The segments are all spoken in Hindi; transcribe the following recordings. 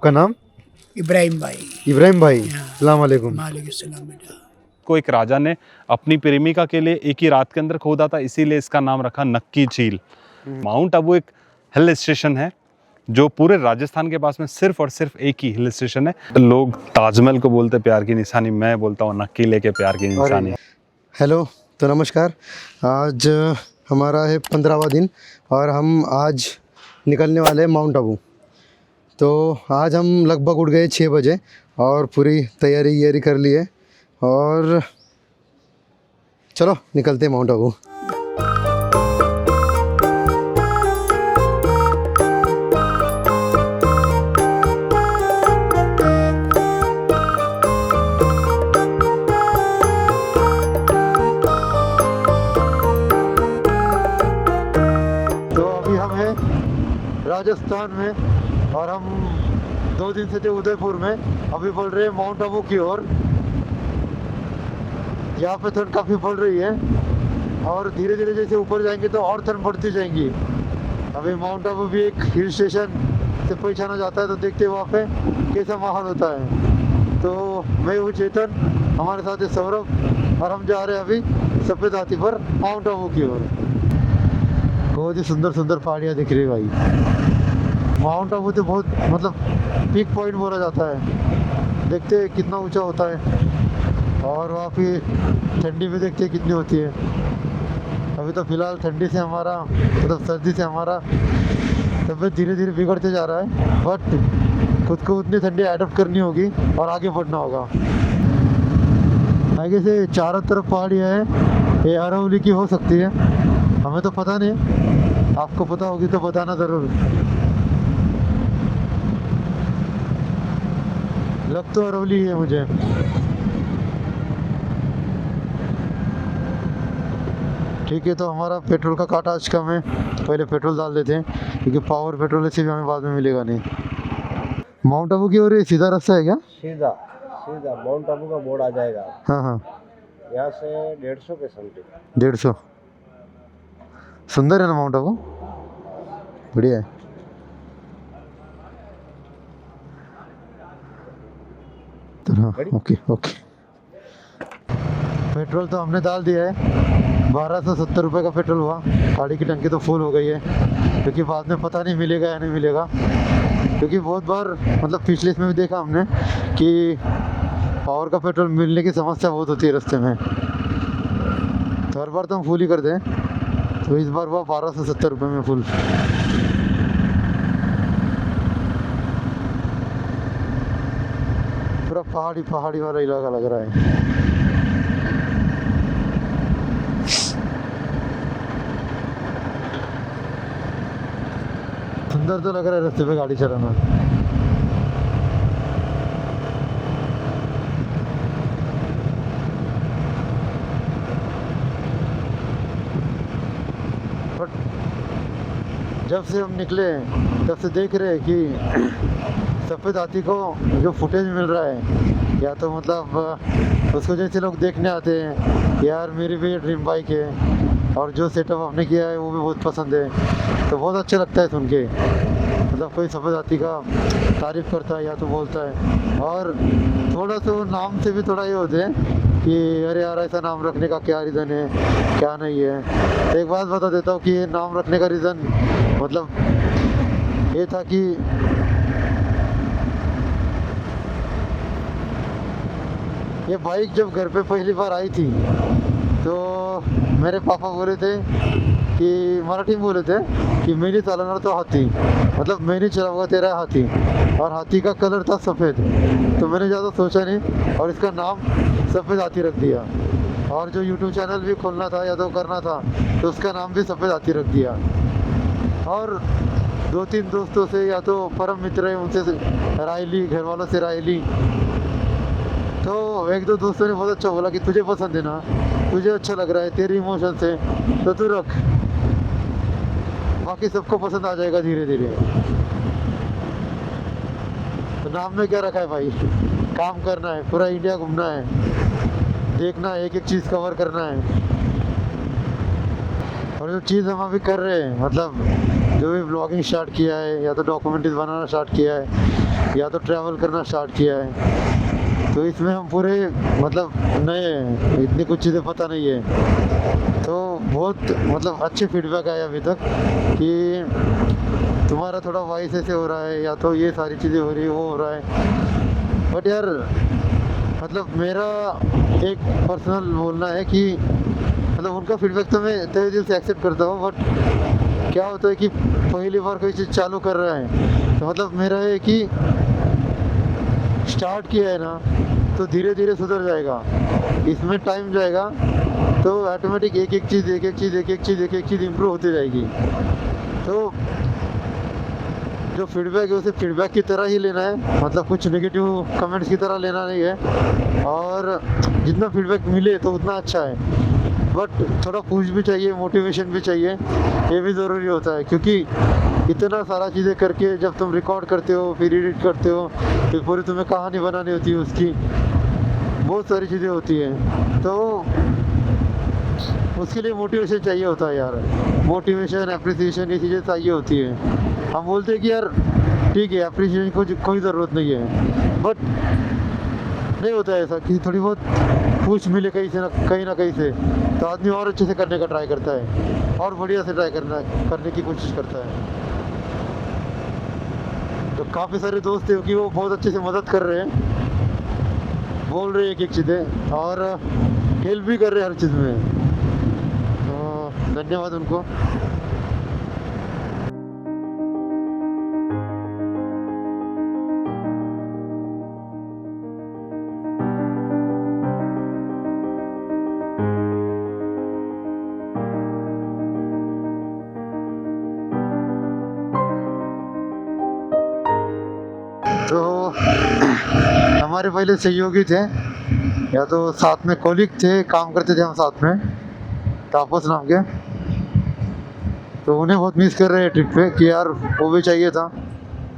आपका नाम? इब्राहिम भाई। इब्राहिम भाई, हाँ। सलाम वालेकुम। वालेकुम सलाम बेटा। को एक राजा ने अपनी प्रेमिका के लिए एक ही रात के अंदर खोदा था, इसीलिए इसका नाम रखा नक्की झील। माउंट आबू एक हिल स्टेशन है जो पूरे राजस्थान के पास में सिर्फ और सिर्फ एक ही हिल स्टेशन है। लोग ताजमहल को बोलते प्यार की निशानी, मैं बोलता हूँ नक्की लेके प्यार की निशानी। हेलो, तो नमस्कार। आज हमारा है 15वां दिन और हम आज निकलने वाले हैं माउंट आबू। तो आज हम लगभग उठ गए 6 बजे और पूरी तैयारी कर ली है और चलो निकलते हैं माउंट आबू। तो अभी हम हैं राजस्थान में और हम 2 दिन से थे उदयपुर में, अभी बढ़ रहे हैं माउंट आबू की ओर। यहाँ पे ठंड काफ़ी बढ़ रही है और धीरे धीरे जैसे ऊपर जाएंगे तो और ठंड बढ़ती जाएंगी। अभी माउंट आबू भी एक हिल स्टेशन से पहचाना जाता है, तो देखते हैं वहाँ पे कैसा माहौल होता है। तो मैं हूँ चेतन, हमारे साथ है सौरभ और हम जा रहे हैं अभी सफ़ेद हाथी पर माउंट आबू की ओर। बहुत ही सुंदर सुंदर पहाड़ियाँ दिख रही है भाई। माउंट आबू तो बहुत मतलब पीक पॉइंट बोला जाता है। देखते हैं कितना ऊंचा होता है और वहाँ पे ठंडी भी देखते हैं कितनी होती है। अभी तो फिलहाल ठंडी से हमारा मतलब सर्दी से हमारा तबीयत धीरे धीरे बिगड़ते जा रहा है, बट खुद को उतनी ठंडी एडप्ट करनी होगी और आगे बढ़ना होगा। आगे से चारों तरफ पहाड़ियाँ हैं, ये अरावली की हो सकती है, हमें तो पता नहीं, आपको पता होगी तो बताना ज़रूर। लग तो अरावली है मुझे। ठीक है, तो हमारा पेट्रोल का काटा आज कम है, पहले पेट्रोल डाल देते हैं क्योंकि पावर पेट्रोल ऐसे भी हमें बाद में मिलेगा नहीं। माउंट आबू की ओर ये सीधा रास्ता है क्या? सीधा सीधा माउंट आबू का बोर्ड आ जाएगा। हाँ हाँ, यहाँ से 150 के समथिंग। 150। सुंदर है ना माउंट आबू? बढ़िया है। तो हाँ, ओके ओके। पेट्रोल तो हमने डाल दिया है, 1270 रुपये का पेट्रोल हुआ। गाड़ी की टंकी तो फुल हो गई है क्योंकि बाद में पता नहीं मिलेगा या नहीं मिलेगा, क्योंकि बहुत बार मतलब पिछले इसमें भी देखा हमने कि पावर का पेट्रोल मिलने की समस्या बहुत होती है रास्ते में। तो हर बार तो हम फुल ही कर दें, तो इस बार हुआ 1270 रुपये में फुल। पूरा पहाड़ी पहाड़ी वाला इलाका लग रहा है। सुंदर तो लग रहा है रास्ते पे गाड़ी चलाना। बट जब से हम निकले तब से देख रहे हैं कि सफ़ेद हाथी को जो फुटेज मिल रहा है, या तो मतलब उसको जैसे लोग देखने आते हैं, यार मेरी भी ड्रीम बाइक है और जो सेटअप आपने किया है वो भी बहुत पसंद है, तो बहुत अच्छा लगता है सुन के। मतलब कोई सफ़ेद हाथी का तारीफ़ करता है या तो बोलता है, और थोड़ा सा नाम से भी थोड़ा ये होते हैं कि अरे यार ऐसा नाम रखने का क्या रीज़न है, क्या नहीं है। तो एक बात बता देता हूँ कि ये नाम रखने का रीज़न मतलब ये था कि ये बाइक जब घर पे पहली बार आई थी तो मेरे पापा बोले थे कि मराठी में बोले थे कि मैं नहीं चलाना तो हाथी, मतलब मैं नहीं चलाऊंगा तेरा हाथी, और हाथी का कलर था सफ़ेद। तो मैंने ज़्यादा सोचा नहीं और इसका नाम सफ़ेद हाथी रख दिया। और जो यूट्यूब चैनल भी खोलना था या तो करना था तो उसका नाम भी सफ़ेद हाथी रख दिया। और 2-3 दोस्तों से या तो परम मित्र है उनसे राय ली, घर वालों से राय ली, तो 1-2 दोस्तों ने बहुत अच्छा बोला कि तुझे पसंद है ना, तुझे अच्छा लग रहा है, तेरी इमोशन से, तो तू रख, बाकी सबको पसंद आ जाएगा धीरे धीरे। तो नाम में क्या रखा है भाई, काम करना है, पूरा इंडिया घूमना है, देखना है, एक एक चीज़ कवर करना है। और जो चीज़ हम अभी कर रहे हैं, मतलब जो भी ब्लॉगिंग स्टार्ट किया है या तो डॉक्यूमेंट्रीज बनाना स्टार्ट किया है, या तो ट्रैवल करना स्टार्ट किया है। तो इसमें हम पूरे मतलब नए हैं, इतनी कुछ चीज़ें पता नहीं है। तो बहुत मतलब अच्छे फीडबैक आए अभी तक कि तुम्हारा थोड़ा वॉइस ऐसे हो रहा है, या तो ये सारी चीज़ें हो रही है, वो हो रहा है। बट यार मतलब मेरा एक पर्सनल बोलना है कि मतलब उनका फीडबैक तो मैं तहे दिल से एक्सेप्ट करता हूँ। बट क्या होता है कि पहली बार कोई चीज़ चालू कर रहा है, तो मतलब मेरा है कि स्टार्ट किया है ना तो धीरे धीरे सुधर जाएगा, इसमें टाइम जाएगा तो ऑटोमेटिक एक एक चीज़ इम्प्रूव होती जाएगी। तो जो फीडबैक है उसे फीडबैक की तरह ही लेना है, मतलब कुछ नेगेटिव कमेंट्स की तरह लेना नहीं है। और जितना फीडबैक मिले तो उतना अच्छा है। बट थोड़ा पुश भी चाहिए, मोटिवेशन भी चाहिए, ये भी ज़रूरी होता है। क्योंकि इतना सारा चीज़ें करके जब तुम रिकॉर्ड करते हो, फिर एडिट करते हो, फिर पूरी तुम्हें कहानी बनानी होती है उसकी, बहुत सारी चीज़ें होती हैं। तो उसके लिए मोटिवेशन चाहिए होता है यार, मोटिवेशन, एप्रिसिएशन, ये चीज़ें चाहिए होती है। हम बोलते हैं कि यार ठीक है एप्रिसिएशन को कोई ज़रूरत नहीं है, बट नहीं होता है ऐसा कि थोड़ी बहुत पुश मिले कहीं ना कहीं से, तो आदमी और अच्छे से करने का ट्राई करता है और बढ़िया से ट्राई करने की कोशिश करता है। तो काफ़ी सारे दोस्त हैं कि वो बहुत अच्छे से मदद कर रहे हैं, बोल रहे हैं एक एक चीज़ें और हेल्प भी कर रहे हैं हर चीज़ में। तो धन्यवाद उनको। तो हमारे पहले सहयोगी थे, या तो साथ में कोलिग थे, काम करते थे हम साथ में, तापस नाम के। तो उन्हें बहुत मिस कर रहे हैं ट्रिप पे कि यार वो भी चाहिए था।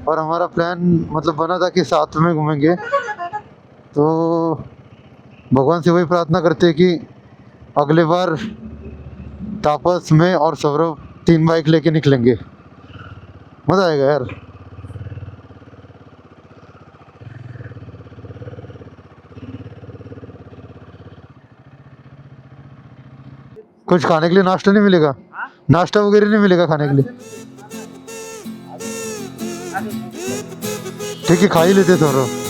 और हमारा प्लान मतलब बना था कि साथ में घूमेंगे। तो भगवान से वही प्रार्थना करते हैं कि अगले बार तापस में और सौरभ 3 बाइक लेके निकलेंगे, मज़ा आएगा यार। कुछ खाने के लिए नाश्ता नहीं मिलेगा? नाश्ता वगैरह नहीं मिलेगा खाने के लिए? ठीक है, खा ही लेते सौरभ।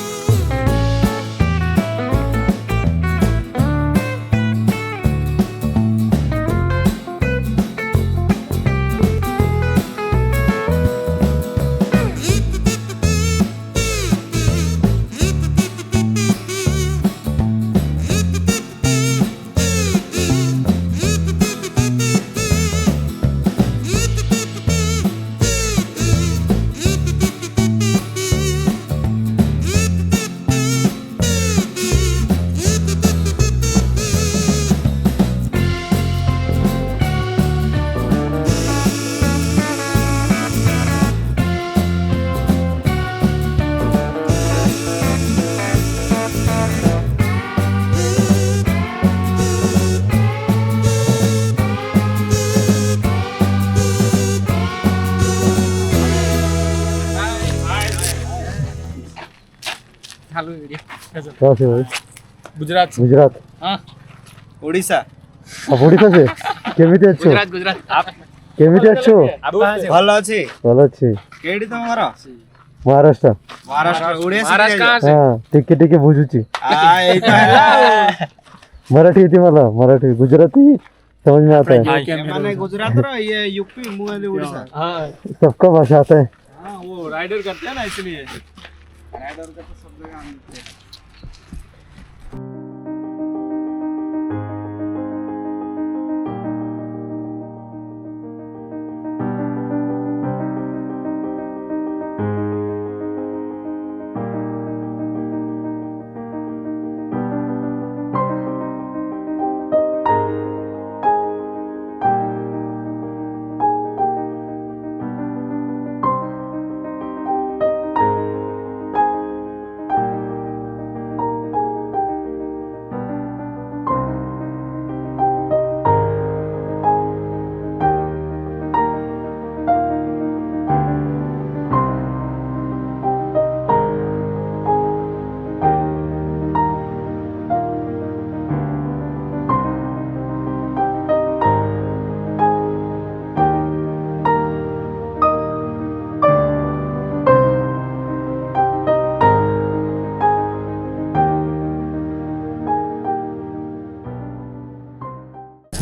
ચાલુ વિડિયો कहाँ से भाई? ગુજરાત गुजरात। હા ઓડિશા अब ओडिशा से केमिति अच्छो? ગુજરાત ગુજરાત આપ केमिति अच्छो? આપ कहाँ से ଭଲ ଅଛି ଭଲ ଅଛି। କେଇଠି ତମର महाराष्ट्र। ମହାରାଷ୍ଟ୍ର ଓଡ଼ିଆ महाराष्ट्र कहाँ से हाँ टिके टिके बुझुची। ଏଇ ତ ହେଲା ଆଉ। मराठी येते मला, मराठी गुजराती समझ में आता है, ଏମାନେ ଗୁଜରାଟର ଇଏ ୟୁପି ମୁଁ ହେଲି ଓଡ଼ିଶା हाँ सबका भाषा आता है। हाँ वो राइडर करते हैं ना इसलिए राइडर का तो सब जगह मिलते हैं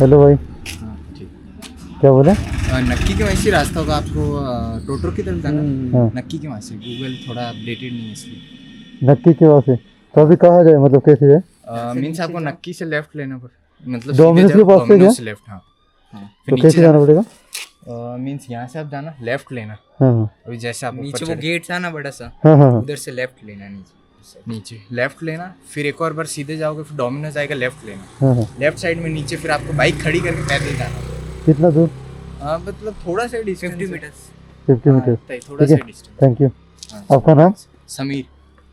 हेलो भाई, ठीक। क्या बोले? नक्की के वहाँ से रास्ता होगा आपको टोटरो की तरफ जाना। हाँ। नक्की के वहाँ से गूगल थोड़ा अपडेटेड नहीं है इसलिए। नक्की के वहाँ से तो अभी कहाँ जाए, मतलब कैसे जाए? मीन्स आपको नक्की से लेफ्ट लेना पड़ेगा, मतलब डोमिनोज के पास से डोमिनोज क्या? से लेफ्ट। हाँ तो कैसे जाना पड़ेगा? मीन्स यहाँ से आप जाना लेफ्ट लेना। हाँ हाँ अभी जैसे आप नीचे वो गेट था ना बड़ा सा, हाँ हाँ हाँ। उधर से लेफ्ट लेना नीचे लेफ्ट लेना, फिर एक और बार सीधे जाओगे, फिर डोमिनोज आएगा, लेफ्ट लेना। हाँ हाँ। लेफ्ट साइड में नीचे फिर आपको बाइक खड़ी करके पैदल जाना। कितना दूर? मतलब थोड़ा सा डिस्टेंस, 50 मीटर्स। 50 मीटर। थोड़ा ठीक सा है, डिस्टेंस। Thank you. आपका नाम? समीर।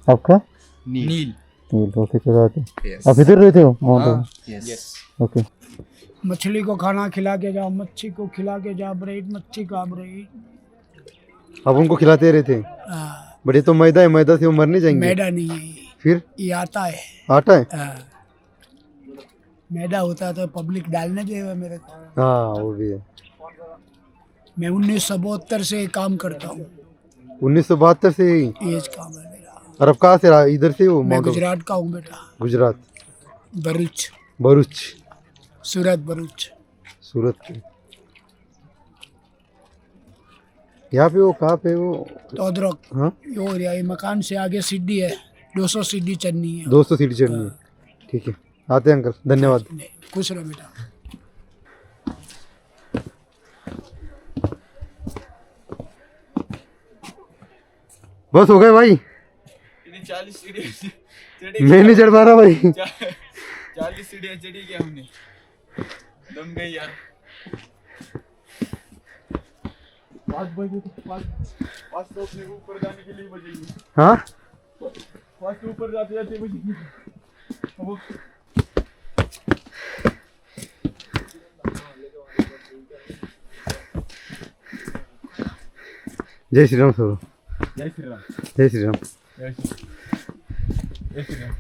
आपका? नील। नील। ओके, चलो आते। Yes. आप इधर रहते हो माउंट आबू? यस। ओके। मछली को खाना खिला के जाओ, मच्छी को खिला के जाओ, ब्रेड मच्छी का ब्रेड। अब उनको खिलाते रहते हैं, हाँ, बट ये तो मैदा है, मैदा से वो मर नहीं जाएंगे? मैदा नहीं है ये, फिर ये आता है। आटा है? हाँ। मैदा होता तो पब्लिक डालने देगा मेरे को। हाँ वो भी है। मैं 1972 से काम करता हूँ, 1972 से ही? ये काम है मेरा। और अब कहाँ से रहा? इधर से वो मैं माउंट आबू? गुजरात का हूँ बेटा, गुजरात, भरूच, भरूच, सूरत भरूच। सूरत के। यहाँ पे वो कहाँ पे वो? तोदरक। हाँ, यो एरिया, ये मकान से आगे सीढ़ी है, 200 सीढ़ी चढ़नी है। 200 सीढ़ी चढ़नी है। ठीक है, आते हैं अंकल, धन्यवाद। खुश रहो बेटा। बस हो गए भाई, 40 सीढ़ी मैं नहीं चढ़ पा रहा भाई। 40 सीढ़ियाँ चढ़ी गया हमने, दम गई यार। 5 बजे तो 5 तो अपने को ऊपर जाने के लिए बजेंगे। हाँ 5 तो ऊपर जाते जाते बजेंगे। अब जय श्री राम सर। जय श्री राम। जय श्री राम। जय श्री राम।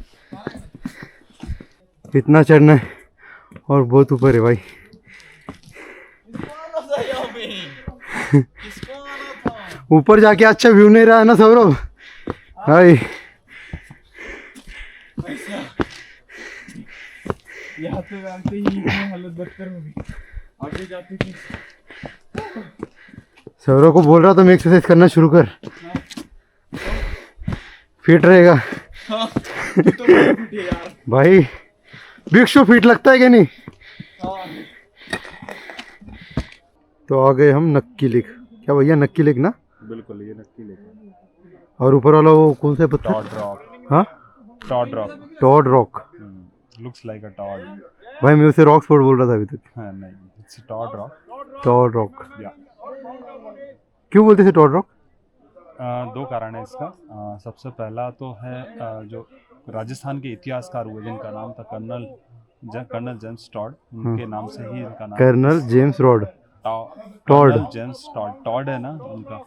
इतना चढ़ना है और बहुत ऊपर है भाई। ऊपर जाके अच्छा व्यू नहीं रहा है ना सौरभ भाई? यहाँ पे आते ही इतनी हालत बदतर हो गई, आगे जाते कि सौरभ को बोल रहा था मैं एक्सरसाइज करना शुरू कर, फिट रहेगा। तो फिट है यार। भाई बिग शो फिट लगता है क्या नहीं? तो आ गए हम नक्की लेक। क्या भैया नक्की लेक ना? बिल्कुल, ये नक्की लेक। और ऊपर वाला वो कौन सा पत्थर? Toad rock. हाँ, toad rock. Toad rock. Looks like a toad. भाई मैं उसे रॉक स्पॉट बोल रहा था अभी तक। हाँ नहीं, it's toad rock. Toad rock. या क्यों बोलते थे टॉड रॉक? दो कारण है इसका। सबसे पहला तो है जो राजस्थान के इतिहासकार हुए जिनका नाम था कर्नल जेम्स टॉड, उनके नाम से ही इनका नाम। Colonel James Rod Tod. Colonel James Tod, Tod है ना उनका,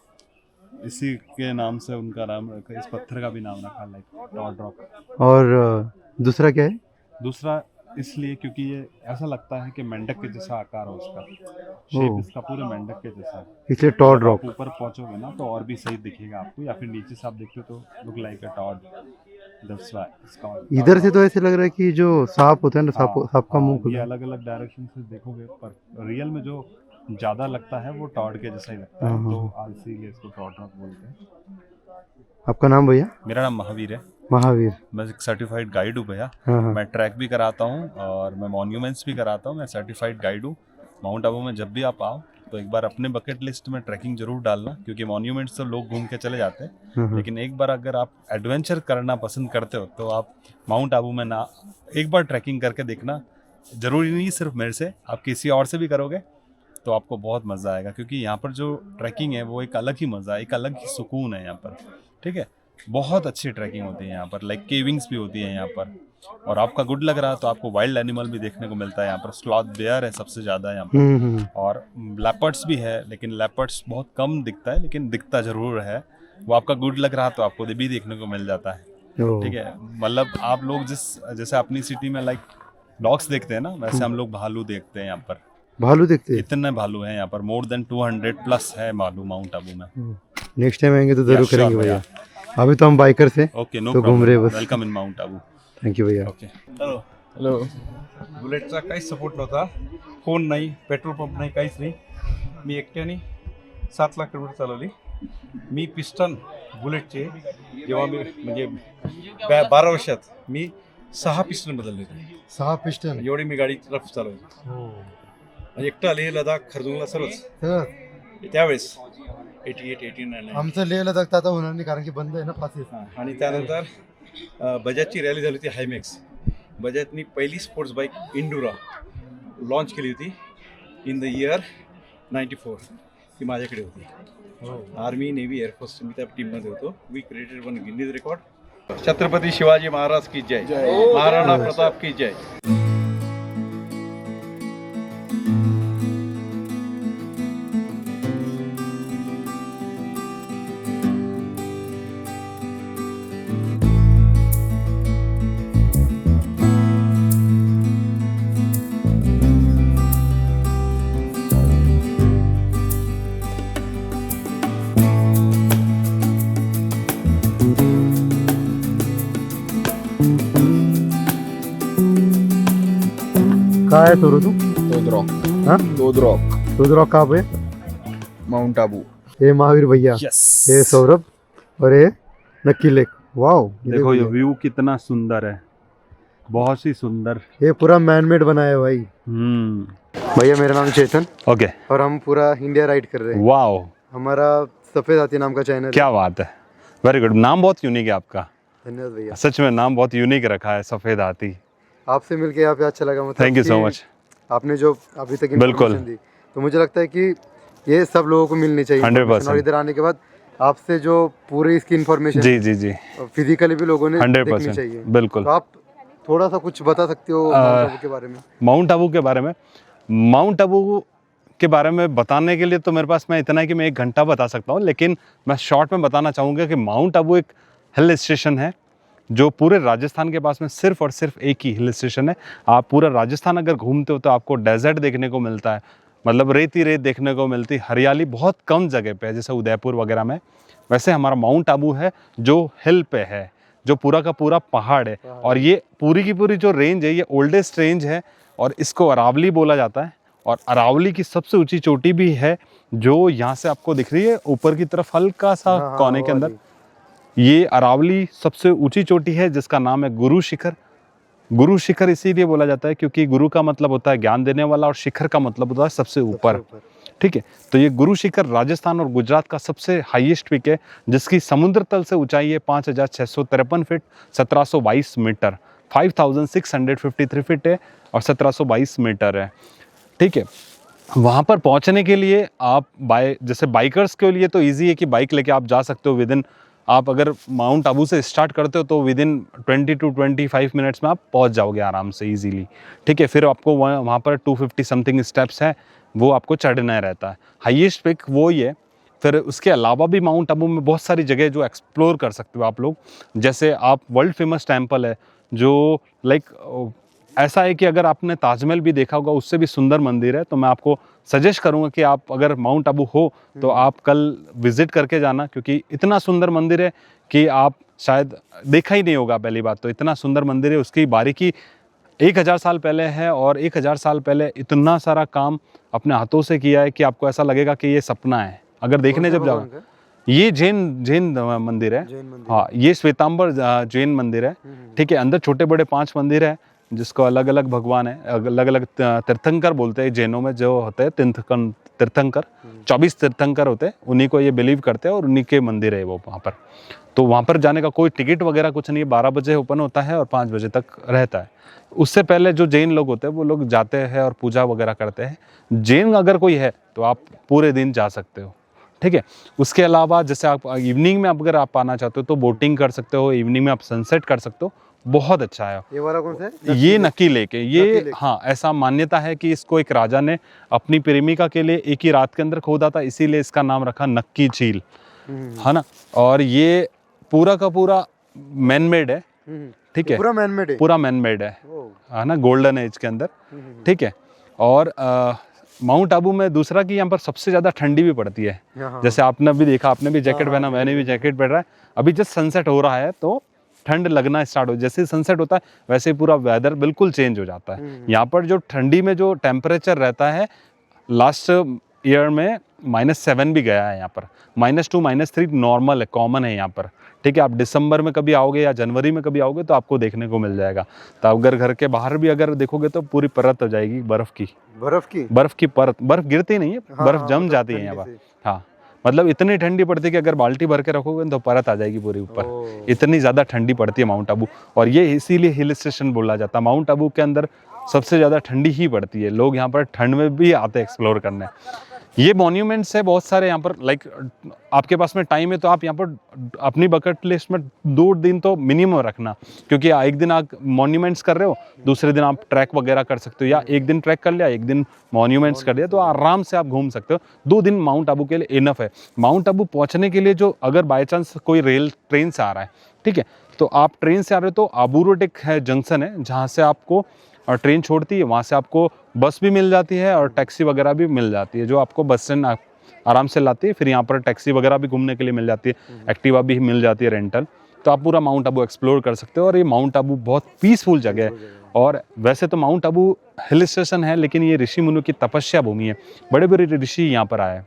इसी के नाम से उनका नाम रखा, इस पत्थर का भी नाम रखा, लाइक टॉड रॉक। और दूसरा क्या है? दूसरा इसलिए क्योंकि ये ऐसा लगता है कि मेंढक के जैसा आकार है उसका, शेप इसका पूरे मेंढक के जैसा है, इसलिए टॉड रॉक। ऊपर पहुंचोगे ना तो और भी सही दिखेगा आपको, या फिर नीचे से आप देखते हो तो look like a toad. That's why it's called. इधर से तो ऐसे लग रहा है कि जो सांप होता है ना, सांप का मुंह ये खुला है। अलग अलग डायरेक्शन से देखोगे, पर रियल में जो ज्यादा लगता है वो टॉड के जैसा ही लगता है, तो इसीलिए इसको टॉड रॉक बोलते हैं। आपका नाम भैया? मेरा नाम महावीर है। महावीर। मैं एक सर्टिफाइड गाइड हूँ भैया। हाँ हाँ। मैं ट्रैक भी कराता हूँ और मैं मॉन्यूमेंट्स भी कराता हूँ। मैं सर्टिफाइड गाइड हूँ। माउंट आबू में जब भी आप आओ तो एक बार अपने बकेट लिस्ट में ट्रैकिंग जरूर डालना, क्योंकि मॉन्यूमेंट्स तो लोग घूम के चले जाते हैं, लेकिन एक बार अगर आप एडवेंचर करना पसंद करते हो तो आप माउंट आबू में ना एक बार ट्रैकिंग करके देखना। ज़रूरी नहीं सिर्फ मेरे से, आप किसी और से भी करोगे तो आपको बहुत मज़ा आएगा, क्योंकि यहाँ पर जो ट्रैकिंग है वो एक अलग ही मज़ा है, एक अलग ही सुकून है यहाँ पर। ठीक है, बहुत अच्छी ट्रैकिंग होती है यहाँ पर, लाइक केविंग्स भी होती है यहाँ पर। और आपका गुड लग रहा तो आपको वाइल्ड एनिमल भी देखने को मिलता है यहाँ पर। स्लॉथ बेयर है सबसे ज़्यादा यहाँ पर, और लेपर्ड्स भी है, लेकिन लेपर्ड्स बहुत कम दिखता है, लेकिन दिखता ज़रूर है। वो आपका गुड लग रहा तो आपको भी देखने को मिल जाता है। ठीक है, मतलब आप लोग जैसे अपनी सिटी में लाइक डॉग्स देखते हैं ना, वैसे हम लोग भालू देखते हैं यहाँ पर। भालू देखते हैं? इतने भालू हैं यहाँ पर, मोर देन 200 प्लस है भालू माउंट आबू में। नेक्स्ट टाइम आएंगे तो जरूर Yeah, sure, करेंगे भैया। अभी तो हम बाइकर से ओके, नो तो घूम रहे हैं बस। Welcome in Mount Abu. Thank you भैया। Okay, hello. बुलेटचा काहीच सपोर्ट नव्हता, फोन नाही, पेट्रोल पंप नाही, काहीच नाही. मी एकट्याने 7 लाख किलोमीटर चालवली. मी पिस्टन बुलेटचे जेव्हा मी म्हणजे 12 वर्षात मी 6 पिस्टन बदलले होते. 6 पिस्टन. एवढी मी गाडी रफ चालवली. म्हणजे एकटा लेह लडाख खरदुंगला सर्वच त्यावेळेस 88, 89. आमचं लेह लडाख आता होणार नाही कारण की बंद आहे ना पासेस. आणि त्यानंतर बजाजची रॅली झाली होती हायमॅक्स. बजाजनी पहिली स्पोर्ट्स बाईक इंडुरा लॉन्च केली होती इन द इयर 94. ती माझ्याकडे होती. आर्मी, नेव्ही, एअरफोर्स मी त्या टीममध्ये होतो. We created one Guinness record. Chhatrapati Shivaji Maharaj की जय, महाराणा प्रताप की जय. काय आहे सोरू तू? हाँ? दोदरॉक कहाँ पे? माउंट आबू. ये महावीर भैया, ये सौरभ और ये नक्की लेक. वाओ, देखो ये व्यू कितना सुंदर है, बहुत ही सुंदर. ये पूरा मैन मेड बना है भाई. भैया मेरा नाम चेतन ओके. और हम पूरा इंडिया राइड कर रहे हैं. वाओ, हमारा सफेद हाथी नाम का चैनल. क्या बात है, वेरी गुड. नाम बहुत यूनिक है आपका. धन्यवाद भैया, सच में नाम बहुत यूनिक रखा है, सफेद हाथी. आपसे मिलके यहाँ पे अच्छा लगा. मतलब थैंक यू सो कि मच. आपने जो अभी तक बिल्कुल. इन्फॉर्मेशन दी तो मुझे लगता है कि ये सब लोगों को मिलनी चाहिए. 100%. और इधर आने के बाद आपसे जो पूरी इसकी इन्फॉर्मेशन जी जी जी, फिजिकली भी लोगों ने देखनी 100% चाहिए. बिल्कुल. तो आप थोड़ा सा कुछ बता सकते हो माउंट आबू के बारे में? माउंट आबू के बारे में, माउंट आबू के बारे में बताने के लिए तो मेरे पास मैं इतना है कि मैं 1 घंटा बता सकता हूँ, लेकिन मैं शॉर्ट में बताना चाहूँगा कि माउंट आबू एक हिल स्टेशन है जो पूरे राजस्थान के पास में सिर्फ और सिर्फ एक ही हिल स्टेशन है. आप पूरा राजस्थान अगर घूमते हो तो आपको डेजर्ट देखने को मिलता है, मतलब रेत ही रेत देखने को मिलती. हरियाली बहुत कम जगह पे है, जैसे उदयपुर वगैरह में. वैसे हमारा माउंट आबू है जो हिल पे है, जो पूरा का पूरा पहाड़ है. और ये पूरी की पूरी जो रेंज है ये ओल्डेस्ट रेंज है और इसको अरावली बोला जाता है. और अरावली की सबसे ऊंची चोटी भी है जो यहाँ से आपको दिख रही है ऊपर की तरफ हल्का सा कोने के अंदर. ये अरावली सबसे ऊंची चोटी है जिसका नाम है गुरु शिखर. गुरु शिखर इसीलिए बोला जाता है क्योंकि गुरु का मतलब होता है ज्ञान देने वाला और शिखर का मतलब होता है सबसे ऊपर. ठीक है, तो ये गुरु शिखर राजस्थान और गुजरात का सबसे हाईएस्ट पीक है जिसकी समुद्र तल से ऊंचाई है 5653 फीट 1722 मीटर. 5653 फीट है और 1722 मीटर है. ठीक है, वहाँ पर पहुँचने के लिए आप जैसे बाइकर्स के लिए तो ईजी है कि बाइक लेके आप जा सकते हो. विदिन आप अगर माउंट आबू से स्टार्ट करते हो तो विदिन 20 to 25 मिनट्स में आप पहुंच जाओगे आराम से इजीली. ठीक है, फिर आपको वहाँ पर 250 समथिंग स्टेप्स है वो आपको चढ़ना रहता है. हाईएस्ट पिक वो ही है. फिर उसके अलावा भी माउंट आबू में बहुत सारी जगह जो एक्सप्लोर कर सकते हो आप लोग. जैसे आप वर्ल्ड फेमस टेम्पल है जो लाइक ऐसा है कि अगर आपने ताजमहल भी देखा होगा उससे भी सुंदर मंदिर है. तो मैं आपको सजेस्ट करूंगा कि आप अगर माउंट आबू हो तो आप कल विजिट करके जाना, क्योंकि इतना सुंदर मंदिर है कि आप शायद देखा ही नहीं होगा. पहली बात तो इतना सुंदर मंदिर है, उसकी बारीकी 1000 साल पहले है और 1000 साल पहले इतना सारा काम अपने हाथों से किया है कि आपको ऐसा लगेगा कि ये सपना है अगर देखने जब जाओ. ये जैन मंदिर है. हाँ, ये श्वेतांबर जैन मंदिर है. ठीक है, अंदर छोटे बड़े 5 मंदिर है जिसको अलग अलग भगवान है, अलग अलग तीर्थंकर बोलते हैं जैनों में. जो होते हैं तीर्थंकर 24 तीर्थंकर होते हैं, उन्हीं को ये बिलीव करते हैं और उन्हीं के मंदिर है वो वहाँ पर. तो वहाँ पर जाने का कोई टिकट वगैरह कुछ नहीं है. 12 बजे ओपन होता है और 5 बजे तक रहता है. उससे पहले जो जैन लोग होते हैं वो लोग जाते हैं और पूजा वगैरह करते हैं. जैन अगर कोई है तो आप पूरे दिन जा सकते हो. ठीक है, उसके अलावा जैसे आप इवनिंग में अगर आप आना चाहते हो तो बोटिंग कर सकते हो. इवनिंग में आप सनसेट कर सकते हो, बहुत अच्छा है. ये वाला कौन सा है? ये नक्की लेक है. ये हाँ, ऐसा मान्यता है कि इसको एक राजा ने अपनी प्रेमिका के लिए एक ही रात के अंदर खोदा था, इसीलिए इसका नाम रखा नक्की झील, है ना. और ये पूरा का पूरा मैन मेड है. ठीक है, पूरा मैन मेड है. पूरा मैन मेड है ना, गोल्डन एज के अंदर. ठीक है, और माउंट आबू में दूसरा कि यहाँ पर सबसे ज़्यादा ठंडी भी पड़ती है. जैसे आपने भी देखा, आपने भी जैकेट पहना, मैंने भी जैकेट पहन रहा है. अभी जस्ट सनसेट हो रहा है तो ठंड लगना स्टार्ट हो, जैसे सनसेट होता है वैसे ही पूरा वेदर बिल्कुल चेंज हो जाता है। यहाँ पर जो ठंडी में जो टेम्परेचर रहता है, लास्ट ईयर में -7 भी गया है यहाँ पर, -2 -3 नॉर्मल है, कॉमन है यहाँ पर। ठीक है, आप दिसंबर में कभी आओगे या जनवरी में कभी आओगे तो आपको देखने को मिल जाएगा। तो अगर घर के बाहर भी अगर देखोगे तो पूरी परत हो जाएगी बर्फ़ की परत, बर्फ़ गिरती नहीं है, बर्फ़ जम जाती है यहाँ पर। हाँ, मतलब इतनी ठंडी पड़ती है कि अगर बाल्टी भर के रखोगे तो परत आ जाएगी पूरी ऊपर, इतनी ज़्यादा ठंडी पड़ती है माउंट आबू। और ये इसीलिए हिल स्टेशन बोला जाता है। माउंट आबू के अंदर सबसे ज़्यादा ठंडी ही पड़ती है, लोग यहाँ पर ठंड में भी आते हैं एक्सप्लोर करने। ये मॉन्यूमेंट्स है बहुत सारे यहाँ पर, लाइक आपके पास में टाइम है तो आप यहाँ पर अपनी बकेट लिस्ट में 2 दिन तो मिनिमम रखना, क्योंकि एक दिन आप मॉन्यूमेंट्स कर रहे हो, दूसरे दिन आप ट्रैक वगैरह कर सकते हो, या एक दिन ट्रैक कर लिया, एक दिन मॉन्यूमेंट्स कर लिया, तो आराम से आप घूम सकते हो। 2 दिन माउंट आबू के लिए इनफ है। माउंट आबू पहुँचने के लिए जो अगर बाई चांस कोई ट्रेन से आ रहा है, ठीक है, तो आप ट्रेन से आ रहे हो तो आबू रोड एक है जंक्शन है जहाँ से आपको और ट्रेन छोड़ती है, वहाँ से आपको बस भी मिल जाती है और टैक्सी वगैरह भी मिल जाती है, जो आपको बस स्टैंड आराम से लाती है। फिर यहाँ पर टैक्सी वगैरह भी घूमने के लिए मिल जाती है, एक्टिवा भी मिल जाती है रेंटल, तो आप पूरा माउंट आबू एक्सप्लोर कर सकते हो। और ये माउंट आबू बहुत पीसफुल जगह है। और वैसे तो माउंट आबू हिल स्टेशन है, लेकिन ये ऋषि मुनियों की तपस्या भूमि है। बड़े बड़े ऋषि यहाँ पर आए,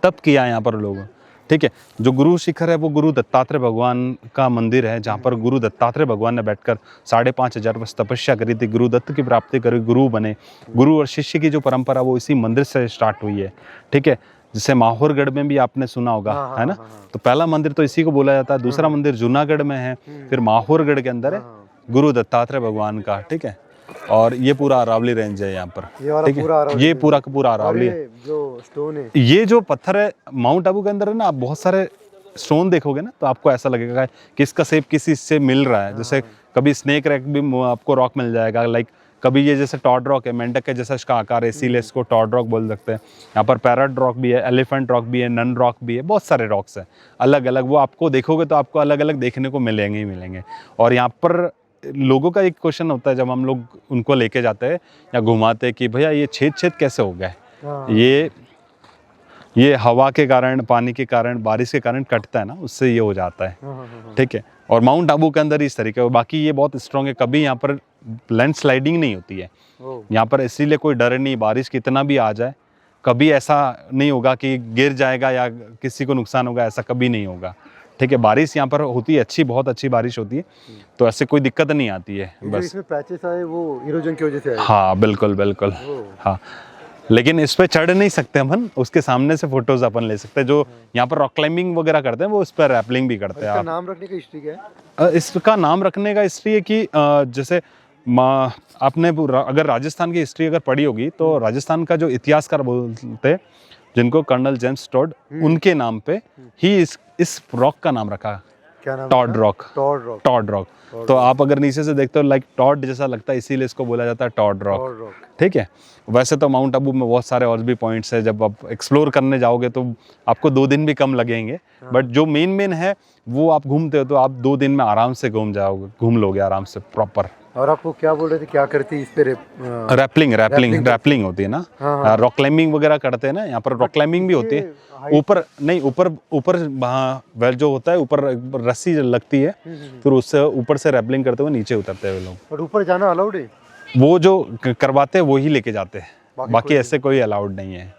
तप किया है यहाँ पर लोगों। ठीक है, जो गुरु शिखर है वो गुरु दत्तात्रेय भगवान का मंदिर है, जहाँ पर गुरु दत्तात्रेय भगवान ने बैठकर 5,500 वर्ष तपस्या करी थी, गुरु दत्त की प्राप्ति करी, गुरु बने। गुरु और शिष्य की जो परंपरा वो इसी मंदिर से स्टार्ट हुई है। ठीक है, जैसे माहौरगढ़ में भी आपने सुना होगा, है ना, तो पहला मंदिर तो इसी को बोला जाता है। दूसरा मंदिर जूनागढ़ में है, फिर माहौरगढ़ के अंदर है गुरु दत्तात्रेय भगवान का। ठीक है, और ये पूरा अरावली रेंज है यहाँ पर, ठीक है, ये पूरा का पूरा अरावली है। जो स्टोन है, ये जो पत्थर है माउंट आबू के अंदर है ना, आप बहुत सारे स्टोन देखोगे ना तो आपको ऐसा लगेगा कि इसका शेप किसी से मिल रहा है। जैसे कभी स्नेक रैक भी आपको रॉक मिल जाएगा, लाइक कभी ये जैसे टॉड रॉक है, मेंढक के जैसा इसका आकार है, इसीलिए इसको टॉड रॉक बोल सकते हैं। यहाँ पर पैरट रॉक भी है, एलिफेंट रॉक भी है, नन रॉक भी है, बहुत सारे रॉक्स हैं अलग अलग। वो आपको देखोगे तो आपको अलग अलग देखने को मिलेंगे ही मिलेंगे। और यहाँ पर लोगों का एक क्वेश्चन होता है जब हम लोग उनको लेके जाते हैं या घुमाते हैं कि भैया ये छेद कैसे हो गए। ये हवा के कारण, पानी के कारण, बारिश के कारण कटता है ना, उससे ये हो जाता है। ठीक है, और माउंट आबू के अंदर इस तरीके, बाकी ये बहुत स्ट्रॉन्ग है, कभी यहाँ पर लैंड स्लाइडिंग नहीं होती है यहाँ पर, इसीलिए कोई डर नहीं। बारिश कितना भी आ जाए कभी ऐसा नहीं होगा कि गिर जाएगा या किसी को नुकसान होगा, ऐसा कभी नहीं होगा। ठीक है, बारिश यहाँ पर होती है अच्छी, बहुत अच्छी बारिश होती है, तो ऐसे कोई दिक्कत नहीं आती है। बस इसमें पैचेस आए वो इरोजन की वजह से आए। हाँ बिल्कुल बिल्कुल, हाँ, लेकिन इस पे चढ़ नहीं सकते हम, उसके सामने से फोटोज अपन ले सकते हैं। जो यहाँ पर रॉक क्लाइंबिंग वगैरह करते हैं वो उस पर रैपलिंग भी करते हैं। इसका नाम रखने का हिस्ट्री क्या है? इसका नाम रखने का हिस्ट्री है कि जैसे आपने अगर राजस्थान की हिस्ट्री अगर पढ़ी होगी तो राजस्थान का जो इतिहासकार बोलते हैं जिनको कर्नल जेम्स टॉड, उनके नाम पे ही इस रॉक का नाम रखा। क्या नाम? Toad rock. Toad rock. तो आप अगर नीचे से देखते हो लाइक टॉड जैसा लगता है, इसीलिए इसको बोला जाता है टॉड रॉक। ठीक है, वैसे तो माउंट आबू में बहुत सारे और भी पॉइंट्स है, जब आप एक्सप्लोर करने जाओगे तो आपको 2 दिन भी कम लगेंगे, बट जो मेन है वो आप घूमते हो तो आप 2 दिन में आराम से घूम लोगे आराम से प्रॉपर। और आपको क्या बोल रहे थे, क्या करती है इस पे? रैपलिंग होती है ना, रॉक क्लाइंबिंग वगैरह करते हैं ना, यहाँ पर रॉक क्लाइंबिंग भी होती है। ऊपर नहीं, ऊपर वहाँ जो होता है ऊपर रस्सी लगती है, फिर उससे ऊपर से रैपलिंग करते हुए नीचे उतरते हुए लोग। और ऊपर जाना अलाउड है? वो जो करवाते हैं वो ही लेके जाते हैं, बाकी ऐसे कोई अलाउड नहीं है।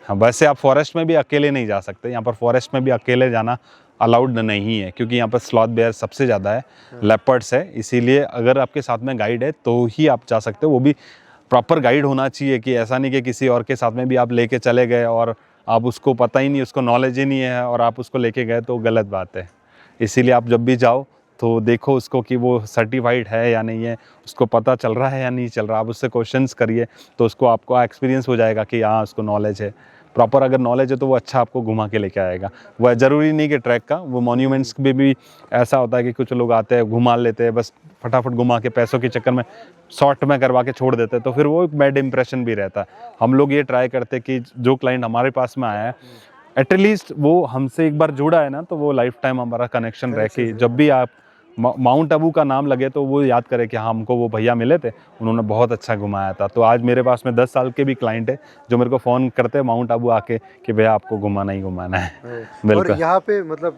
हाँ, वैसे आप फॉरेस्ट में भी अकेले नहीं जा सकते, यहाँ पर फॉरेस्ट में भी अकेले जाना अलाउड नहीं है, क्योंकि यहाँ पर स्लॉथ बेयर सबसे ज़्यादा है, लेपर्ड्स है, इसीलिए अगर आपके साथ में गाइड है तो ही आप जा सकते हो। वो भी प्रॉपर गाइड होना चाहिए, कि ऐसा नहीं कि किसी और के साथ में भी आप लेके चले गए और आप उसको पता ही नहीं, उसको नॉलेज ही नहीं है और आप उसको लेके गए, तो गलत बात है। इसीलिए आप जब भी जाओ तो देखो उसको कि वो सर्टिफाइड है या नहीं है, उसको पता चल रहा है या नहीं चल रहा, आप उससे क्वेश्चंस करिए तो उसको आपको एक्सपीरियंस हो जाएगा कि हाँ उसको नॉलेज है। प्रॉपर अगर नॉलेज है तो वो अच्छा आपको घुमा के लेके आएगा। वह ज़रूरी नहीं कि ट्रैक का, वो मॉन्यूमेंट्स में भी ऐसा होता है कि कुछ लोग आते हैं घुमा लेते हैं, बस फटाफट घुमा के पैसों के चक्कर में शॉर्ट में करवा के छोड़ देते हैं, तो फिर वो एक बैड इंप्रेशन भी रहता है। हम लोग ये ट्राई करते हैं कि जो क्लाइंट हमारे पास में आया है एटलीस्ट वो हमसे एक बार जुड़ा है ना, तो वो लाइफ टाइम हमारा कनेक्शन रहे कि जब भी आप माउंट आबू का नाम लगे तो वो याद करे कि हाँ हमको वो भैया मिले थे, उन्होंने बहुत अच्छा घुमाया था। तो आज मेरे पास में 10 साल के भी क्लाइंट है जो मेरे को फ़ोन करते हैं माउंट आबू आके कि भैया आपको घुमाना ही घुमाना है। बिल्कुल। और यहाँ पे मतलब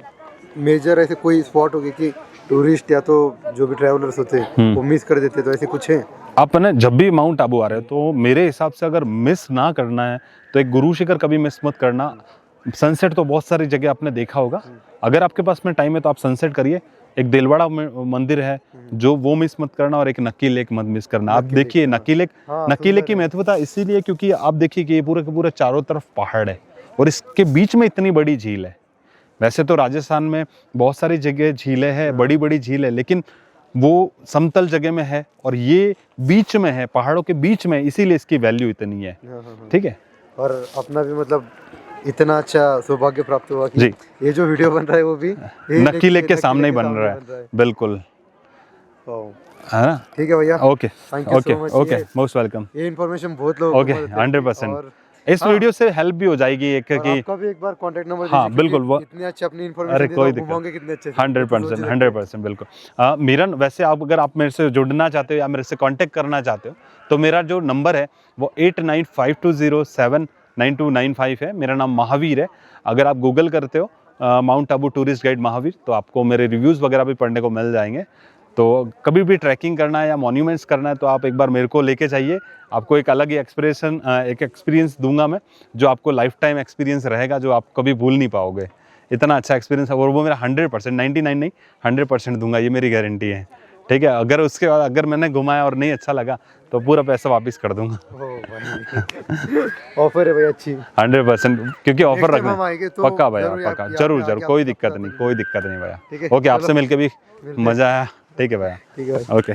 मेजर ऐसे कोई स्पॉट होगी कि टूरिस्ट या तो जो भी ट्रैवलर्स होते हैं वो मिस कर देते, तो ऐसे कुछ है? आप ना जब भी माउंट आबू आ रहे हो तो मेरे हिसाब से अगर मिस ना करना है तो एक गुरु शिखर कभी मिस मत करना। सनसेट तो बहुत सारी जगह आपने देखा होगा, अगर आपके पास में टाइम है तो आप सनसेट करिए। एक दिलवाड़ा मंदिर है जो वो मिस मत करना, और एक नक्की लेक मत मिस करना। आप देखिए नक्की लेक, नक्की लेक की महत्वता इसीलिए क्योंकि आप देखिए कि ये पूरे के पूरे चारों तरफ पहाड़ है और इसके बीच में इतनी बड़ी झील है। वैसे तो राजस्थान में बहुत सारी जगह झीलें हैं, बड़ी बड़ी झील है, लेकिन वो समतल जगह में है और ये बीच में है, पहाड़ों के बीच में, इसीलिए इसकी वैल्यू इतनी है। ठीक है। और अपना भी मतलब इतना अच्छा सौभाग्य प्राप्त हुआ कि जी। ये जो वीडियो बन रहा है वो भी नक्की लेक के सामने ही बन रहा है। बिल्कुल, है ना? ठीक है भैया, okay okay okay, most welcome. ये इन्फॉर्मेशन बहुत लोगों ओके, 100%। इस वीडियो से हेल्प भी हो जाएगी एक कि आपका भी एक बार कांटेक्ट नंबर हाँ बिल्कुल, वो इतनी अच्छी अपनी इन्फॉर्मेशन अरे कोई घुमाओगे कितने अच्छे से। 100% बिल्कुल। मीरन, वैसे आप अगर आप मेरे से जुड़ना चाहते हो या मेरे से कांटेक्ट करना चाहते हो तो मेरा जो नंबर है वो 8952079295 है। मेरा नाम महावीर है। अगर आप गूगल करते हो mount Abu tourist guide Mahavir तो आपको मेरे रिव्यूज़ वगैरह भी पढ़ने को मिल जाएंगे। तो कभी भी ट्रैकिंग करना है या मॉन्यूमेंट्स करना है तो आप एक बार मेरे को लेके जाइए, आपको एक अलग ही एक्सपीरियंस दूंगा मैं, जो आपको लाइफ टाइम एक्सपीरियंस रहेगा, जो आप कभी भूल नहीं पाओगे। इतना अच्छा एक्सपीरियंस है और वो मेरा 100%, 99 नहीं 100% दूंगा, ये मेरी गारंटी है। ठीक है। अगर उसके बाद अगर मैंने घुमाया और नहीं अच्छा लगा तो पूरा पैसा वापस कर दूंगा। ऑफर है भाई अच्छी 100%, क्योंकि ऑफर Next time हम रखना आएंगे तो पक्का भैया, जरूर पक्का, आप- जरूर आप- जरूर, आप- कोई आप- दिक्कत आप- नहीं, कोई दिक्कत नहीं भैया। ठीक है, ओके, आपसे चलो। मिलके भी मिलते हैं। मजा आया। ठीक है भैया, ठीक है भाई. Okay,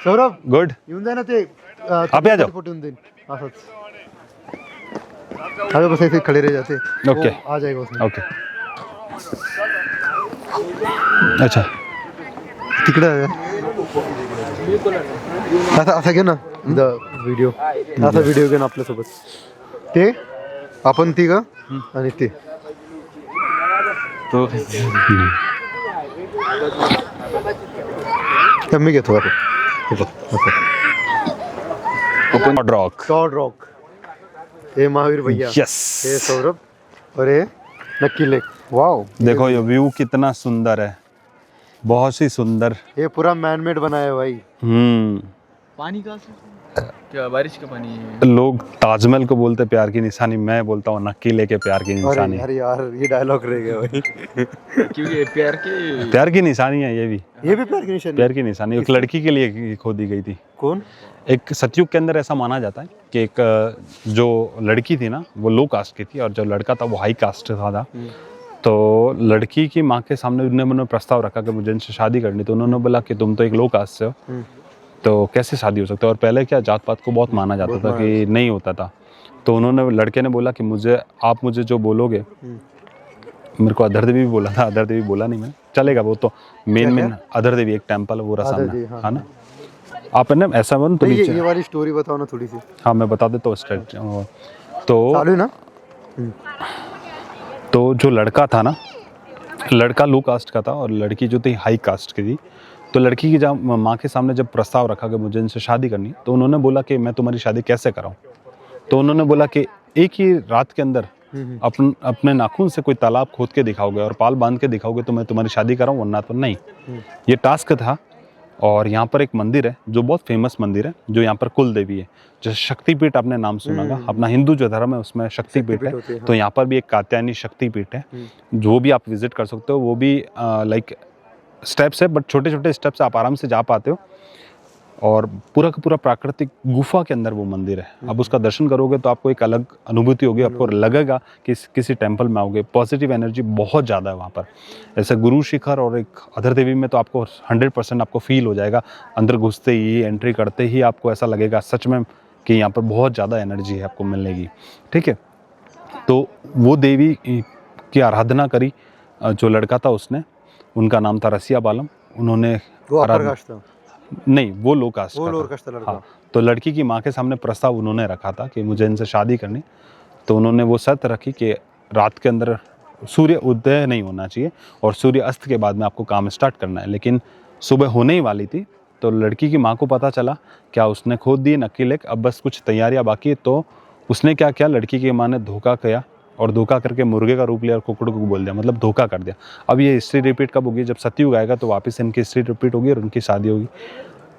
Saurabh good. येऊन जाय ना ते आप या जाओ. फोटो येऊन देईन असंच. अरे बस ऐसे खड़े रह जाते. ओके. वो आ जाएगा उसमें. ओके, अच्छा तिकडे आहे. असा घे ना व्हिडिओ, असा व्हिडिओ घे ना आपल्यासोबत. ते आपण ती का आणि ते तो मी घेतो आता. हे बघ असं. Open rock, toad rock. हे महावीर भैया, यस। हे सौरभ और ये नक्की लेक. वाओ, देखो ये व्यू कितना सुंदर है, बहुत ही सुंदर। ये पूरा मैन मेड बना है भाई. पानी कहाँ से? क्या बारिश का पानी है? लोग ताजमहल को बोलते प्यार की निशानी, मैं बोलता हूँ नक्की लेके प्यार की अरे निशानी। यार यार ये डायलॉग रह गया भाई. क्योंकि प्यार की निशानी है ये भी, ये भी प्यार की निशानी. प्यार की निशानी एक लड़की के लिए खोदी गई थी। कौन? एक सतयुग के अंदर ऐसा माना जाता है कि एक जो लड़की थी ना वो लो कास्ट की थी और जो लड़का था वो हाई कास्ट था। तो लड़की की माँ के सामने उन्होंने प्रस्ताव रखा कि मुझे इनसे शादी करनी, तो उन्होंने बोला कि तुम तो एक लो कास्ट से हो तो कैसे शादी हो सकता है। और पहले क्या जात पात को बहुत माना जाता था कि नहीं होता था। तो उन्होंने, लड़के ने बोला कि आप मुझे जो बोलोगे, मेरे को अधर देवी भी बोला था, अधर देवी बोला नहीं मैं, चलेगा वो तो मेन अधर देवी एक टेम्पल है वो रहा सामने, है ना। आप है ना ऐसा बन तो ये वाली स्टोरी बताओ ना थोड़ी सी. हाँ मैं बता देता हूँ स्ट्रेट। तो चालू है ना. तो जो लड़का था ना, लड़का लो कास्ट का था और लड़की जो थी हाई कास्ट की थी। तो लड़की की जब माँ के सामने जब प्रस्ताव रखा कि मुझे इनसे शादी करनी, तो उन्होंने बोला कि मैं तुम्हारी शादी कैसे कराऊं। तो उन्होंने बोला कि एक ही रात के अंदर अपने नाखून से कोई तालाब खोद के दिखाओगे और पाल बांध के दिखाओगे तो मैं तुम्हारी शादी कराऊं, वरना तो नहीं। ये टास्क था। और यहाँ पर एक मंदिर है जो बहुत फेमस मंदिर है, जो यहाँ पर कुल देवी है। जैसे शक्तिपीठ आपने नाम सुना होगा, अपना हिंदू जो धर्म है उसमें शक्तिपीठ है। तो यहाँ पर भी एक कात्यायनी शक्तिपीठ है जो भी आप विजिट कर सकते हो। वो भी लाइक स्टेप्स है, बट छोटे छोटे स्टेप्स आप आराम से जा पाते हो। और पूरा का पूरा प्राकृतिक गुफा के अंदर वो मंदिर है। आप उसका दर्शन करोगे तो आपको एक अलग अनुभूति होगी, आपको लगेगा कि किसी टेम्पल में आओगे। पॉजिटिव एनर्जी बहुत ज़्यादा है वहाँ पर। ऐसे गुरु शिखर और एक अधर देवी में तो आपको 100% आपको फील हो जाएगा। अंदर घुसते ही, एंट्री करते ही आपको ऐसा लगेगा सच में कि यहाँ पर बहुत ज़्यादा एनर्जी है आपको मिलेगी। ठीक है। तो वो देवी की आराधना करी जो लड़का था उसने, उनका नाम था रसिया बालम। उन्होंने नहीं, वो लो कास्ट का था। हाँ, तो लड़की की माँ के सामने प्रस्ताव उन्होंने रखा था कि मुझे इनसे शादी करनी। तो उन्होंने वो शर्त रखी कि रात के अंदर सूर्य उदय नहीं होना चाहिए और सूर्य अस्त के बाद में आपको काम स्टार्ट करना है। लेकिन सुबह होने ही वाली थी तो लड़की की माँ को पता चला, क्या उसने खोद दी नक्की लेक, अब बस कुछ तैयारियाँ बाकी। तो उसने क्या किया, लड़की की माँ ने धोखा किया और धोखा करके मुर्गे का रूप लिया और कुकड़ को बोल दिया, मतलब धोखा कर दिया। अब ये हिस्ट्री रिपीट कब होगी? जब सतयुग आएगा तो वापस इनकी हिस्ट्री रिपीट होगी और उनकी शादी होगी।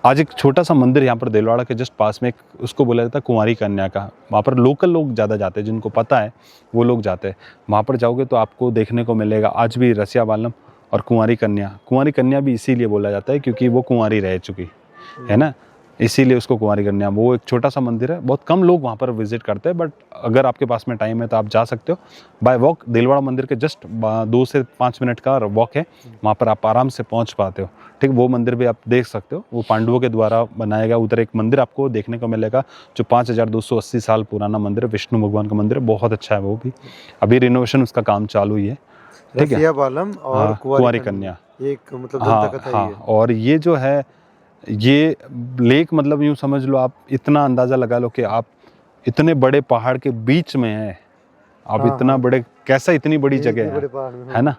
आज एक छोटा सा मंदिर यहाँ पर देलवाड़ा के जस्ट पास में, एक उसको बोला जाता है कुंवारी कन्या का। वहाँ पर लोकल लोग ज़्यादा जाते हैं, जिनको पता है वो लोग जाते हैं। वहाँ पर जाओगे तो आपको देखने को मिलेगा आज भी रसिया बालम और कुंवारी कन्या भी इसीलिए बोला जाता है क्योंकि वो कुंवारी रह चुकी है ना, इसीलिए उसको कुंवारी कन्या। वो एक छोटा सा मंदिर है, बहुत कम लोग वहाँ पर विजिट करते हैं, बट अगर आपके पास में टाइम है तो आप जा सकते हो बाय वॉक। देलवाड़ा मंदिर के जस्ट 2 से 5 मिनट का वॉक है, वहाँ पर आप आराम से पहुँच पाते हो। ठीक, वो मंदिर भी आप देख सकते हो, वो पांडवों के द्वारा बनाया गया। उधर एक मंदिर आपको देखने को मिलेगा जो 5280 साल पुराना मंदिर है, विष्णु भगवान का मंदिर है, बहुत अच्छा है वो भी। अभी रिनोवेशन उसका काम चालू ही है। ठीक है, रसिया बालम और हाँ, कुंवारी कन्या एक मतलब हाँ दंत कथा ही हाँ। है। और ये जो है ये लेक, मतलब यूँ समझ लो आप, इतना अंदाज़ा लगा लो कि आप इतने बड़े पहाड़ के बीच में हैं, आप हाँ, इतना हाँ। बड़े, कैसा इतनी बड़ी इतने जगह बड़े पहाड़ में, है ना।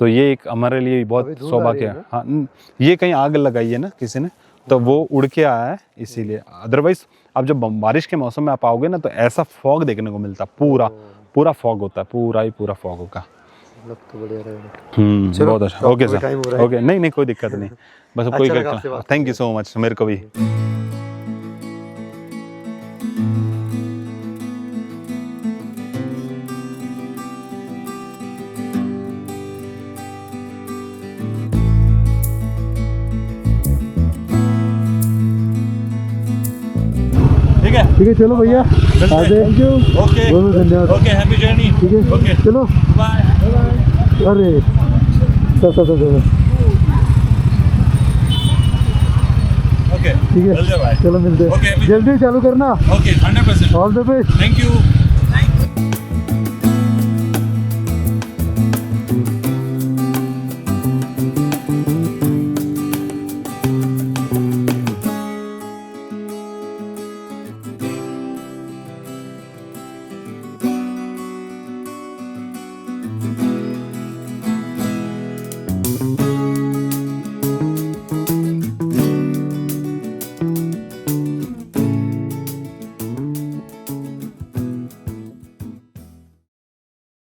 तो ये एक हमारे लिए बहुत अभी धूल आ सौभाग्य रही है। है हाँ, ये कहीं आग लगाई है ना किसी ने, तो वो उड़ के आया है इसीलिए। अदरवाइज आप जब बारिश के मौसम में आप आओगे ना तो ऐसा फॉग देखने को मिलता, पूरा फॉग होता है, पूरा फॉग होगा। मतलब तो बढ़िया रहेगा। चलो, बहुत अच्छा। तो ओके आपको भी सर, time हो रहा है। ओके, नहीं कोई दिक्कत नहीं, बस अब कोई अच्छा लगा आपसे बात थैंक यू सो मच, मेरे को भी। ठीक है, चलो भैया, थैंक यू, ओके बहुत धन्यवाद। Okay, happy journey. ठीक है, ओके, चलो। बाय। अरे सर ओके, ठीक है, चल जा भाई। चलो मिलते Okay, हैं, अभी- जल्दी चालू करना। Okay, 100%। All the best. Thank you.